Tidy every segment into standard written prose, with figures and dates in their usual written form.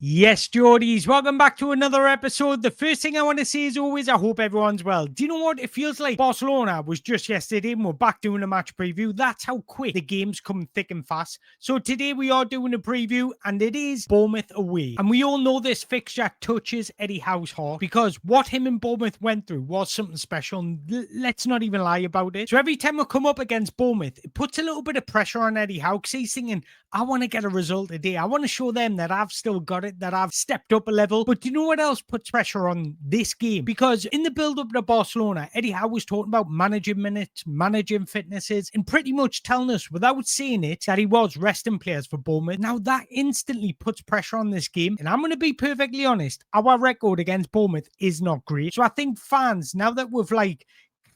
Yes, Geordies, welcome back to another episode. The first thing I want to say is always, I hope everyone's well. Do you know what? It feels like Barcelona was just yesterday and we're back doing a match preview. That's how quick the games come thick and fast. So today we are doing a preview and it is Bournemouth away. And we all know this fixture touches Eddie Howe's heart because what him and Bournemouth went through was something special. And let's not even lie about it. So every time we come up against Bournemouth, it puts a little bit of pressure on Eddie Howe because he's thinking, I want to get a result today. I want to show them that I've still got it, that I've stepped up a level. But do you know what else puts pressure on this game? Because in the build-up to Barcelona, Eddie Howe was talking about managing minutes, managing fitnesses, and pretty much telling us without saying it that he was resting players for Bournemouth. Now that instantly puts pressure on this game. And I'm going to be perfectly honest, our record against Bournemouth is not great. So I think fans, now that we've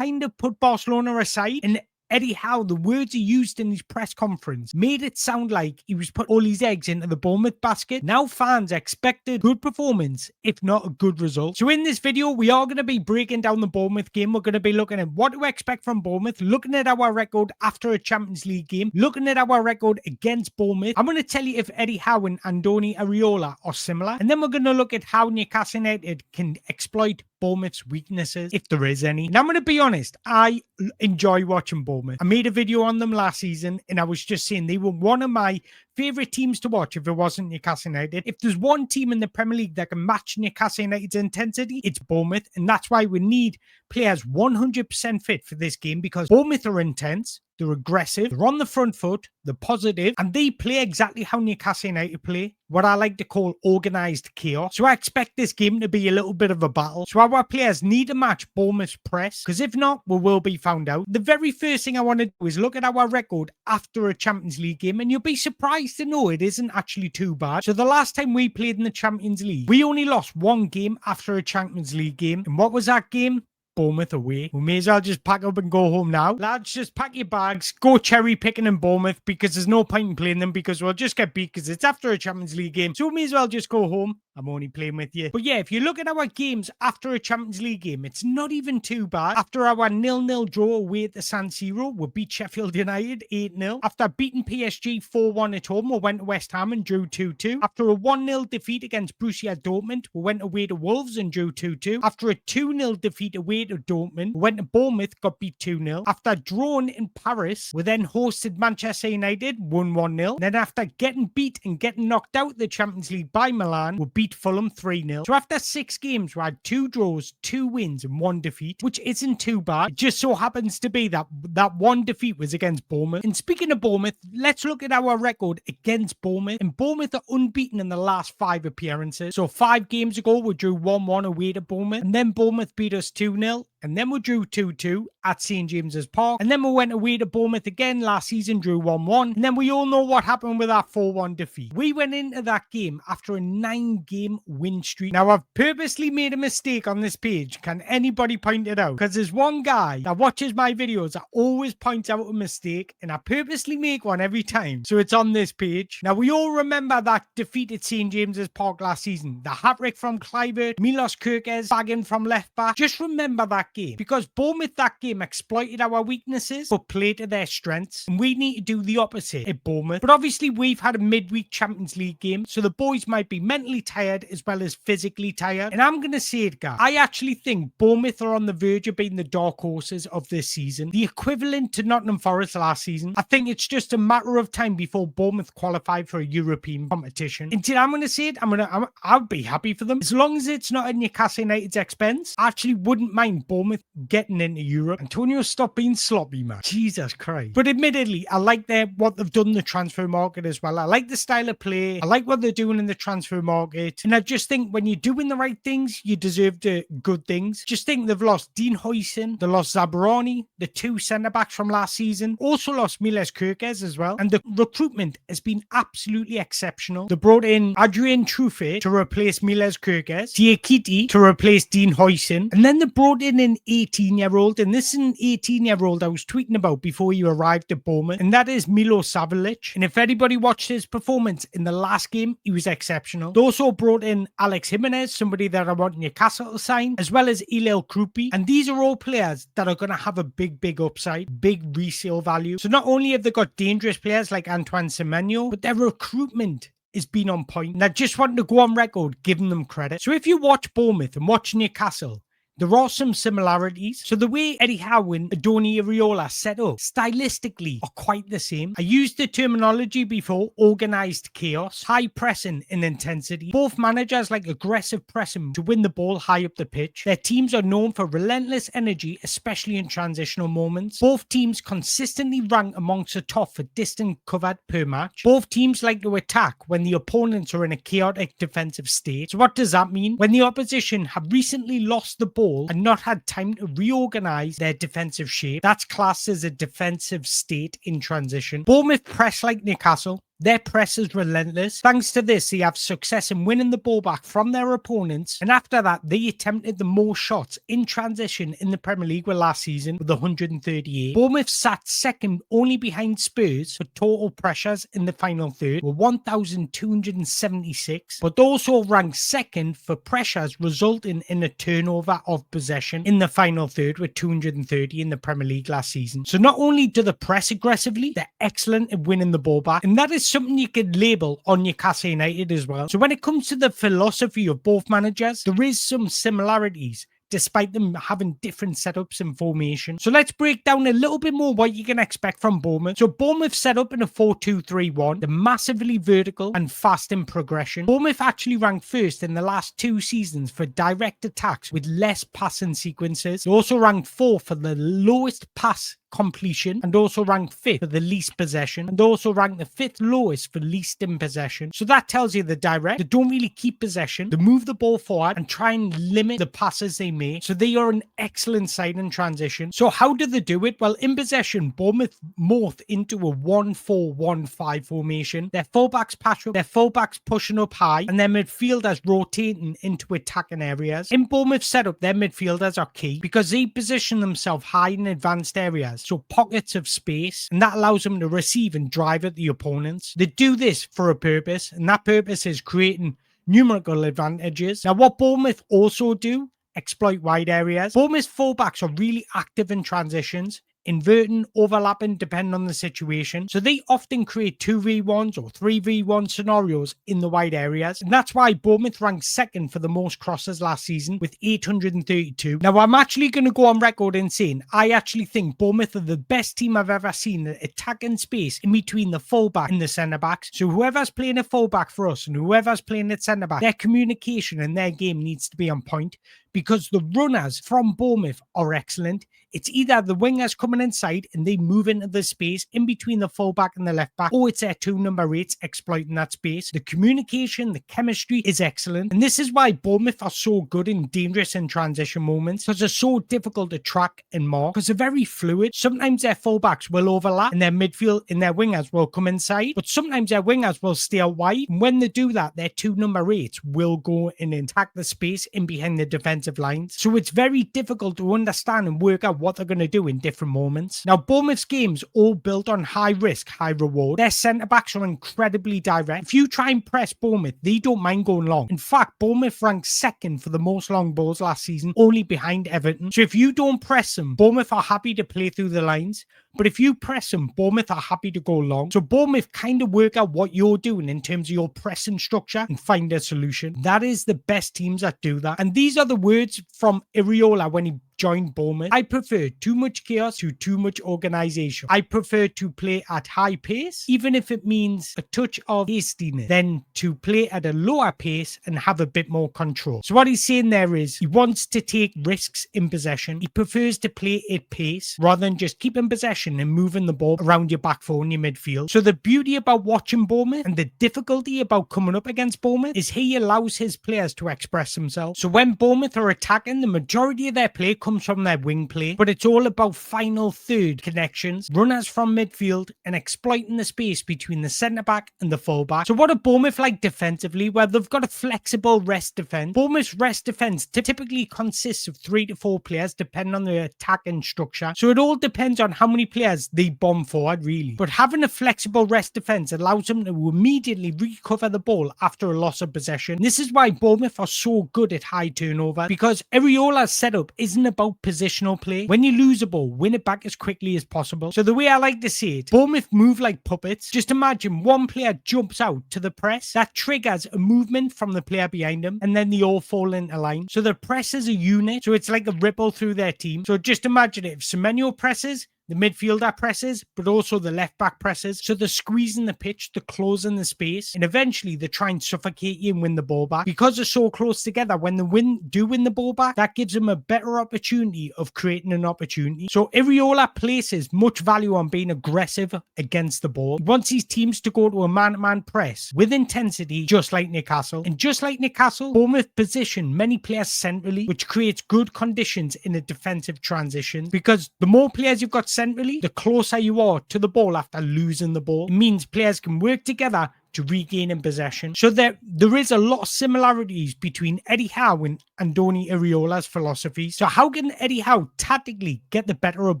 kind of put Barcelona aside, and Eddie Howe, the words he used in his press conference made it sound like he was putting all his eggs into the Bournemouth basket. Now fans expected good performance, if not a good result. So in this video, we are going to be breaking down the Bournemouth game. We're going to be looking at what to expect from Bournemouth, looking at our record after a Champions League game, looking at our record against Bournemouth. I'm going to tell you if Eddie Howe and Andoni Iraola are similar. And then we're going to look at how Newcastle United can exploit Bournemouth's weaknesses, if there is any. And I'm going to be honest, I enjoy watching Bournemouth. I made a video on them last season and I was just saying they were one of my favourite teams to watch if it wasn't Newcastle United. If there's one team in the Premier League that can match Newcastle United's intensity, it's Bournemouth. And that's why we need players 100% fit for this game, because Bournemouth are intense. They're aggressive, they're on the front foot, they're positive, and they play exactly how Newcastle United play, what I like to call organised chaos. So I expect this game to be a little bit of a battle. So our players need to match Bournemouth's press, because if not, we will be found out. The very first thing I want to do is look at our record after a Champions League game, and you'll be surprised to know it isn't actually too bad. So the last time we played in the Champions League, we only lost one game after a Champions League game. And what was that game? Bournemouth away. We may as well just pack up and go home now. Lads, just pack your bags, go cherry picking in Bournemouth, because there's no point in playing them because we'll just get beat because it's after a Champions League game. So we may as well just go home. I'm only playing with you. But yeah, if you look at our games after a Champions League game, it's not even too bad. After our 0-0 draw away at the San Siro, we beat Sheffield United 8-0. After beating PSG 4-1 at home, we went to West Ham and drew 2-2. After a 1-0 defeat against Borussia Dortmund, we went away to Wolves and drew 2-2. After a 2-0 defeat away to Dortmund, we went to Bournemouth, got beat 2-0. After drawing in Paris, we then hosted Manchester United, won 1-0. Then after getting beat and getting knocked out the Champions League by Milan, we beat Fulham 3-0. So after 6 games, we had 2 draws, 2 wins, and 1 defeat, which isn't too bad. It just so happens to be that that 1 defeat was against Bournemouth. And speaking of Bournemouth, let's look at our record against Bournemouth. And Bournemouth are unbeaten in the last 5 appearances. So 5 games ago, we drew 1-1 away to Bournemouth. And then Bournemouth beat us 2-0. And then we drew 2-2 at St. James's Park. And then we went away to Bournemouth again last season, drew 1-1. And then we all know what happened with that 4-1 defeat. We went into that game after a 9-game win streak. Now, I've purposely made a mistake on this page. Can anybody point it out? Because there's one guy that watches my videos that always points out a mistake. And I purposely make one every time. So it's on this page. Now, we all remember that defeat at St. James's Park last season. The hat-trick from Kluivert, Milos Kerkez bagging from left back. Just remember that game, because Bournemouth that game exploited our weaknesses but played to their strengths, and we need to do the opposite at Bournemouth. But obviously we've had a midweek Champions League game, so the boys might be mentally tired as well as physically tired. And I'm going to say it, guys, I actually think Bournemouth are on the verge of being the dark horses of this season, the equivalent to Nottingham Forest last season. I think it's just a matter of time before Bournemouth qualify for a European competition. And I'm going to say it, I'll be happy for them as long as it's not at Newcastle United's expense. I actually wouldn't mind Bournemouth getting into Europe. Antonio, stop being sloppy, man. Jesus Christ. But admittedly, I like what they've done in the transfer market as well. I like the style of play. I like what they're doing in the transfer market. And I just think when you're doing the right things, you deserve the good things. Just think they've lost Dean Huijsen, they lost Zabaroni, the 2 centre-backs from last season. Also lost Milos Kerkez as well. And the recruitment has been absolutely exceptional. They brought in Adrian Truffet to replace Milos Kerkez, Diakite to replace Dean Huijsen, and then they brought in an 18-year-old, and this is an 18-year-old I was tweeting about before he arrived at Bournemouth, and that is Milo Savalic. And if anybody watched his performance in the last game, he was exceptional. They also brought in Alex Jimenez, somebody that I want Newcastle to sign, as well as Ilel Krupi, and these are all players that are going to have a big upside, big resale value. So not only have they got dangerous players like Antoine Semenyo, but their recruitment has been on point, and I just want to go on record giving them credit. So if you watch Bournemouth and watch Newcastle, there are some similarities. So the way Eddie Howe and Andoni Iraola set up stylistically are quite the same. I used the terminology before: organised chaos, high pressing and intensity. Both managers like aggressive pressing to win the ball high up the pitch. Their teams are known for relentless energy, especially in transitional moments. Both teams consistently rank amongst the top for distance covered per match. Both teams like to attack when the opponents are in a chaotic defensive state. So what does that mean? When the opposition have recently lost the ball and not had time to reorganize their defensive shape, that's classed as a defensive state in transition. Bournemouth press like Newcastle. Their press is relentless. Thanks to this, they have success in winning the ball back from their opponents. And after that, they attempted the most shots in transition in the Premier League with last season with 138. Bournemouth sat second only behind Spurs for total pressures in the final third with 1,276, but also ranked second for pressures resulting in a turnover of possession in the final third with 230 in the Premier League last season. So not only do they press aggressively, they're excellent at winning the ball back. And that is something you could label on Newcastle United as well. So when it comes to the philosophy of both managers, there is some similarities despite them having different setups and formation. So let's break down a little bit more what you can expect from Bournemouth. So Bournemouth set up in a 4-2-3-1. They're massively vertical and fast in progression. Bournemouth actually ranked first in the last 2 seasons for direct attacks with less passing sequences. They also ranked 4th for the lowest pass completion, and also ranked 5th for the least possession, and also ranked the 5th lowest for least in possession. So that tells you they're direct. They don't really keep possession. They move the ball forward and try and limit the passes they make. So they are an excellent side in transition. So how do they do it? Well, in possession, Bournemouth morphed into a 1-4-1-5 formation. Their fullbacks patch up, their fullbacks pushing up high, and their midfielders rotating into attacking areas. In Bournemouth setup, their midfielders are key because they position themselves high in advanced areas, so pockets of space, and that allows them to receive and drive at the opponents. They do this for a purpose, and that purpose is creating numerical advantages. Now, what Bournemouth also do, exploit wide areas. Bournemouth's fullbacks are really active in transitions, inverting, overlapping, depending on the situation. So they often create 2v1s or 3v1 scenarios in the wide areas. And that's why Bournemouth ranked second for the most crosses last season with 832. Now, I'm actually going to go on record in saying I actually think Bournemouth are the best team I've ever seen at attacking space in between the fullback and the centre-backs. So whoever's playing a fullback for us and whoever's playing at centre-back, their communication and their game needs to be on point, because the runners from Bournemouth are excellent. It's either the wingers coming inside and they move into the space in between the fullback and the left back, or it's their 2 number 8s exploiting that space. The communication, the chemistry is excellent. And this is why Bournemouth are so good in dangerous and transition moments, because they're so difficult to track and mark, because they're very fluid. Sometimes their fullbacks will overlap and their midfield and their wingers will come inside, but sometimes their wingers will stay out wide. And when they do that, their 2 number 8s will go in and attack the space in behind the defensive lines. So it's very difficult to understand and work out what they're going to do in different moments. Now, Bournemouth's games all built on high risk, high reward. Their centre-backs are incredibly direct. If you try and press Bournemouth, they don't mind going long. In fact, Bournemouth ranked second for the most long balls last season, only behind Everton. So if you don't press them, Bournemouth are happy to play through the lines. But if you press them, Bournemouth are happy to go long. So Bournemouth kind of work out what you're doing in terms of your pressing structure and find a solution. That is the best teams that do that. And these are the words from Iraola when he joined Bournemouth. I prefer too much chaos to too much organisation. I prefer to play at high pace, even if it means a touch of hastiness, than to play at a lower pace and have a bit more control. So what he's saying there is he wants to take risks in possession. He prefers to play at pace rather than just keeping possession and moving the ball around your back four in your midfield. So the beauty about watching Bournemouth and the difficulty about coming up against Bournemouth is he allows his players to express themselves. So when Bournemouth are attacking, the majority of their play comes from their wing play, but it's all about final third connections, runners from midfield, and exploiting the space between the centre-back and the full-back. So what are Bournemouth like defensively? Well, they've got a flexible rest defence. Bournemouth's rest defence typically consists of 3 to 4 players, depending on the attacking structure. So it all depends on how many players, they bomb forward really. But having a flexible rest defence allows them to immediately recover the ball after a loss of possession. This is why Bournemouth are so good at high turnover, because Iraola's setup isn't about positional play. When you lose a ball, win it back as quickly as possible. So the way I like to say it, Bournemouth move like puppets. Just imagine one player jumps out to the press, that triggers a movement from the player behind them, and then they all fall into line. So the press is a unit, so it's like a ripple through their team. So just imagine if Semenyo presses, the midfielder presses, but also the left back presses. So they're squeezing the pitch, they're closing the space, and eventually they try and suffocate you and win the ball back. Because they're so close together, when they win the ball back, that gives them a better opportunity of creating an opportunity. So Iraola places much value on being aggressive against the ball. He wants his teams to go to a man-to-man press with intensity, just like Newcastle. And just like Newcastle, Bournemouth position many players centrally, which creates good conditions in a defensive transition. Because the more players you've got centrally, the closer you are to the ball after losing the ball. It means players can work together to regain in possession. So there is a lot of similarities between Eddie Howe and Andoni Iraola's philosophy. So how can Eddie Howe tactically get the better of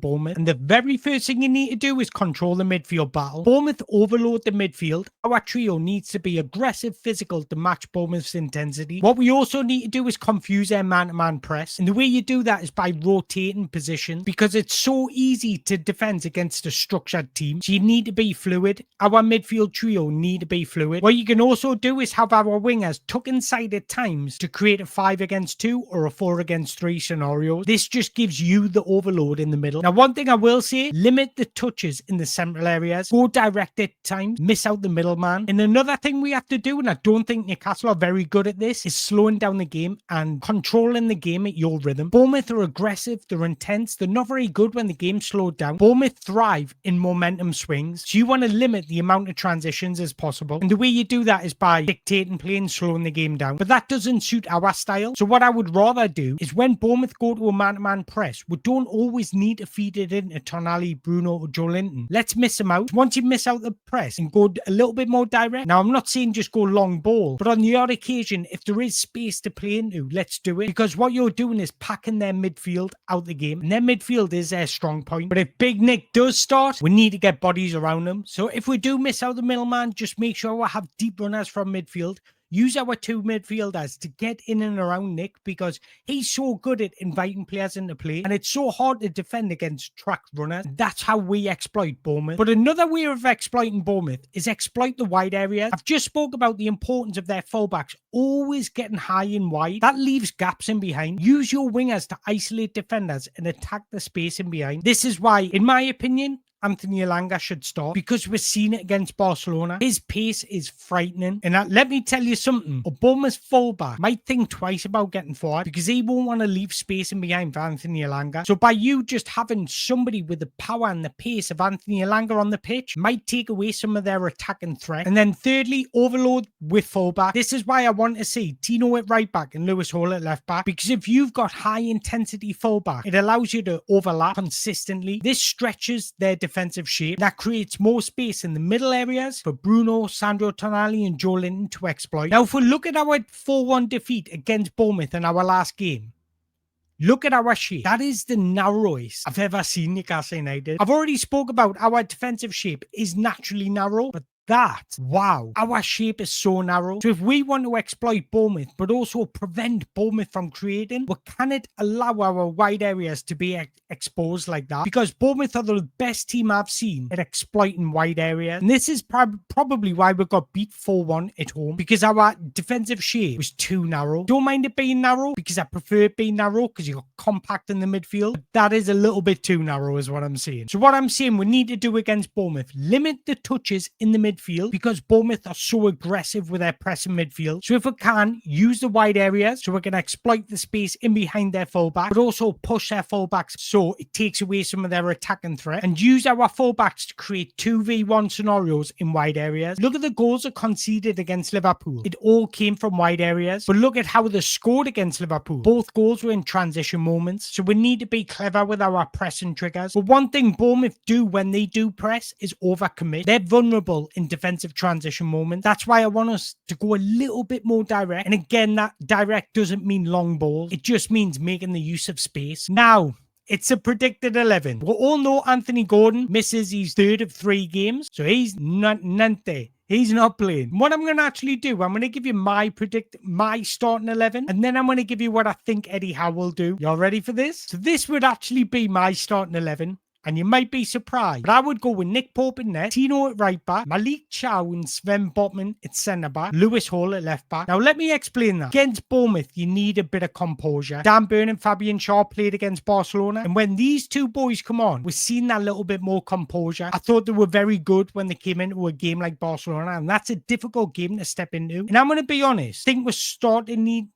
Bournemouth? And the very first thing you need to do is control the midfield battle. Bournemouth overload the midfield. Our trio needs to be aggressive, physical to match Bournemouth's intensity. What we also need to do is confuse their man-to-man press. And the way you do that is by rotating positions, because it's so easy to defend against a structured team. So you need to be fluid. Our midfield trio need to be fluid. What you can also do is have our wingers tuck inside at times to create a 5-against-2 or a 4-against-3 scenario. This just gives you the overload in the middle. Now, one thing I will say, limit the touches in the central areas. Go direct at times. Miss out the middleman. And another thing we have to do, and I don't think Newcastle are very good at this, is slowing down the game and controlling the game at your rhythm. Bournemouth are aggressive. They're intense. They're not very good when the game's slowed down. Bournemouth thrive in momentum swings. So you want to limit the amount of transitions as possible. And the way you do that is by dictating play and slowing the game down. But that doesn't suit our style. So what I would rather do is when Bournemouth go to a man-to-man press, we don't always need to feed it into Tonali, Bruno or Joelinton. Let's miss them out. Once you miss out the press and go a little bit more direct. Now, I'm not saying just go long ball, but on the odd occasion, if there is space to play into, let's do it. Because what you're doing is packing their midfield out the game. And their midfield is their strong point. But if Big Nick does start, we need to get bodies around them. So if we do miss out the middleman, just make sure we have deep runners from midfield. Use our two midfielders to get in and around Nick, because he's so good at inviting players into play, and it's so hard to defend against track runners. That's how we exploit Bournemouth. But another way of exploiting Bournemouth is exploit the wide areas. I've just spoke about the importance of their fullbacks always getting high and wide. That leaves gaps in behind. Use your wingers to isolate defenders and attack the space in behind. This is why, in my opinion, Anthony Elanga should start, because we've seen it against Barcelona. His pace is frightening. And let me tell you something. A Bournemouth fullback might think twice about getting forward, because he won't want to leave space in behind for Anthony Elanga. So by you just having somebody with the power and the pace of Anthony Elanga on the pitch might take away some of their attacking threat. And then thirdly, overload with fullback. This is why I want to see Tino at right back and Lewis Hall at left back, because if you've got high intensity fullback, it allows you to overlap consistently. This stretches their defensive shape. That creates more space in the middle areas for Bruno, Sandro Tonali and Joelinton to exploit. Now, if we look at our 4-1 defeat against Bournemouth in our last game, look at our shape. That is the narrowest I've ever seen Newcastle United. I've already spoke about our defensive shape is naturally narrow, but wow, our shape is so narrow. So if we want to exploit Bournemouth, but also prevent Bournemouth from creating, we cannot allow our wide areas to be exposed like that, because Bournemouth are the best team I've seen at exploiting wide areas. And this is probably why we got beat 4-1 at home, because our defensive shape was too narrow. Don't mind it being narrow, because I prefer it being narrow, because you got compact in the midfield. But that is a little bit too narrow is what I'm saying. So what I'm saying we need to do against Bournemouth, limit the touches in the midfield, because Bournemouth are so aggressive with their pressing midfield. So if we can, use the wide areas so we can exploit the space in behind their fullback, but also push their fullbacks so it takes away some of their attacking threat, and use our fullbacks to create 2v1 scenarios in wide areas. Look at the goals that conceded against Liverpool. It all came from wide areas. But look at how they scored against Liverpool. Both goals were in transition moments. So we need to be clever with our pressing triggers. But one thing Bournemouth do when they do press is overcommit. They're vulnerable in defensive transition moment. That's why I want us to go a little bit more direct. And again, that direct doesn't mean long balls. It just means making the use of space. Now, It's a predicted 11. We all know Anthony Gordon misses his third of 3 games, so he's not nante. He's not playing. What I'm going to actually do, I'm going to give you my starting 11, and then I'm going to give you what I think Eddie Howe will do. Y'all ready for this? So this would actually be my starting 11. And you might be surprised, but I would go with Nick Pope in net, Tino at right back, Malik Chow and Sven Botman at centre back, Lewis Hall at left back. Now let me explain that. Against Bournemouth, you need a bit of composure. Dan Burn and Fabian Shaw played against Barcelona, and when these two boys come on, we're seeing that little bit more composure. I thought they were very good when they came into a game like Barcelona, and that's a difficult game to step into. And I'm going to be honest, I think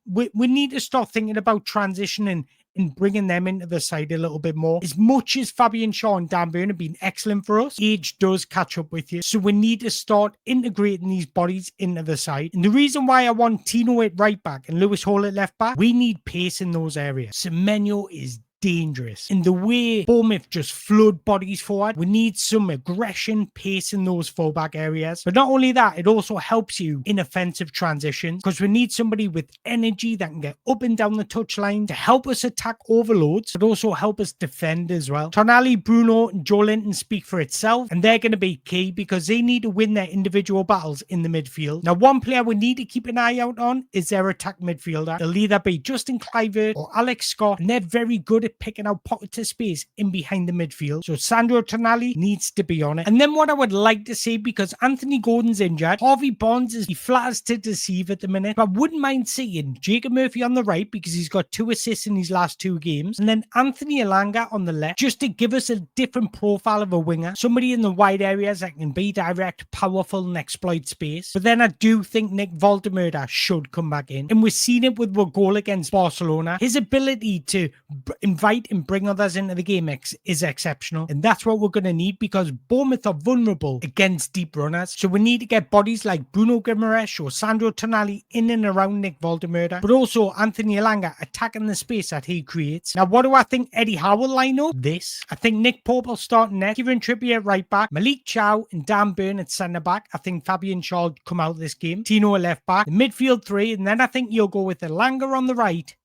we need to start thinking about transitioning and bringing them into the side a little bit more. As much as Fabian Shaw and Dan Burn have been excellent for us, age does catch up with you. So we need to start integrating these bodies into the side. And the reason why I want Tino at right back and Lewis Hall at left back, we need pace in those areas. Semenyo is dangerous. In the way Bournemouth just flood bodies forward, we need some aggression, pace in those fullback areas. But not only that, it also helps you in offensive transitions because we need somebody with energy that can get up and down the touchline to help us attack overloads, but also help us defend as well. Tonali, Bruno, and Joe Linton speak for itself, and they're going to be key because they need to win their individual battles in the midfield. Now, one player we need to keep an eye out on is their attack midfielder. They'll either be Justin Kluivert or Alex Scott, and they're very good at picking out pockets of space in behind the midfield. So Sandro Tonali needs to be on it. And then what I would like to see, because Anthony Gordon's injured, Harvey Barnes he flatters to deceive at the minute. But I wouldn't mind seeing Jacob Murphy on the right because he's got 2 assists in his last 2 games. And then Anthony Elanga on the left, just to give us a different profile of a winger. Somebody in the wide areas that can be direct, powerful, and exploit space. But then I do think Nick Waldemurda should come back in. And we've seen it with our goal against Barcelona. His ability to invite and bring others into the game is exceptional. And that's what we're going to need because Bournemouth are vulnerable against deep runners. So we need to get bodies like Bruno Guimaraes or Sandro Tonali in and around Nick Waldemurda, but also Anthony Elanga attacking the space that he creates. Now, what do I think Eddie Howe will line up? I think Nick Pope will start in net, Kieran Trippier at right back, Malik Chow and Dan Burn at centre back. I think Fabian Shaw will come out this game, Tino at left back, the midfield 3, and then I think you'll go with Elanga on the right,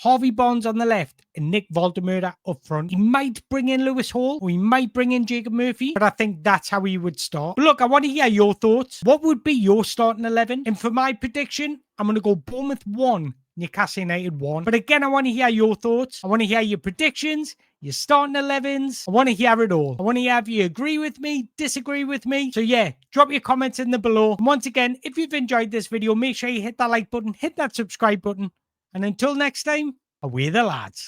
Harvey Barnes on the left, and Nick Waldemurda up front. He might bring in Lewis Hall, or he might bring in Jacob Murphy, but I think that's how he would start. But look, I want to hear your thoughts. What would be your starting 11? And for my prediction, I'm going to go Bournemouth 1, Newcastle United 1. But again, I want to hear your thoughts. I want to hear your predictions, your starting 11s. I want to hear it all. I want to hear if you agree with me, disagree with me. So yeah, drop your comments in the below. And once again, if you've enjoyed this video, make sure you hit that like button, hit that subscribe button. And until next time, away the lads.